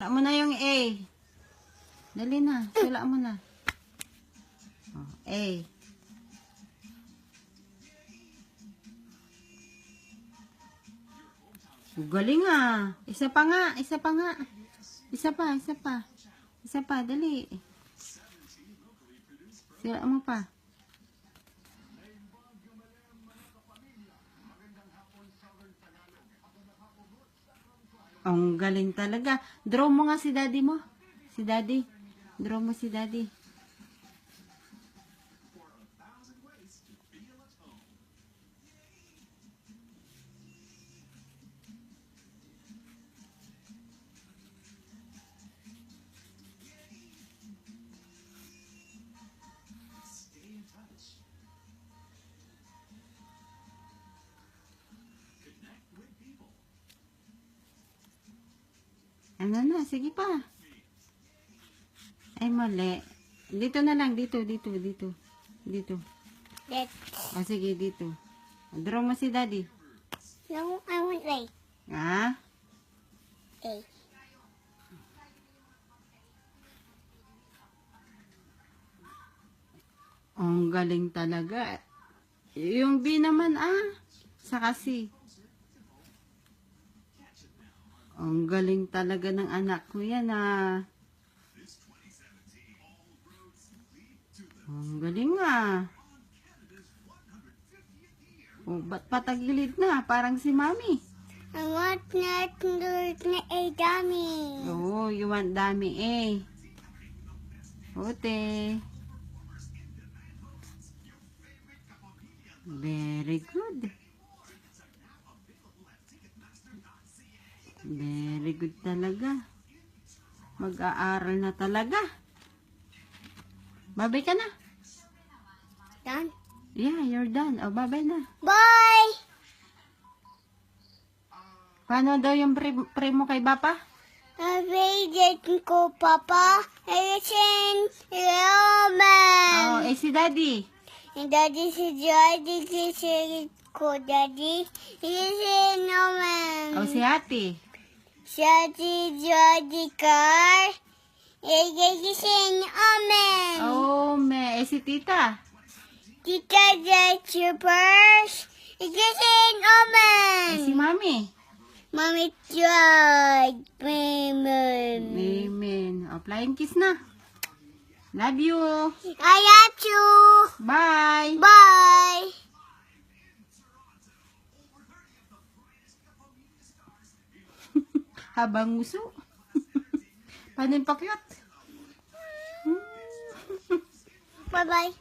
Sula mo na yung A. Dali na. Sula mo na. Oh, A. Galing ah. Isa pa nga. Isa pa nga. Isa pa. Isa pa. Isa pa. Dali. Sula mo pa. Ang galing talaga. Draw mo nga si daddy mo. Si daddy. Draw mo si daddy. Ano na? Sige pa. Ay, mali. Dito na lang. Dito, dito, dito. Dito. O, sige, dito. Draw mo si daddy. No, I want A. Ha? A. Ang galing talaga. Yung B naman, Saka C. Ang galing talaga ng anak ko yan, Ang galing Oh, ba't patagilid na? Parang si mami. I want na A dummy. Oh, you want dami Ote. Very good. Very good talaga. Mag-aaral na talaga. Babay ka na. Done? Yeah, you're done. Oh, babay na. Bye! Paano daw yung pre mo kay Papa? Nabigyan ko, Papa. Listen, Oh, si Daddy. Daddy, si Daddy, kasi ko, Daddy. Listen, naman. Oh, si Ate. Si Daddy, car. Listen, amen. Oh, si Tita. Tita, the troopers. Listen, amen. Si Mami. Mommy tried. Amen. Amen. Oh, flying kiss na. Love you. I love you. Bye. Bye. Habang nguso. Paano yung pakyot? Bye-bye.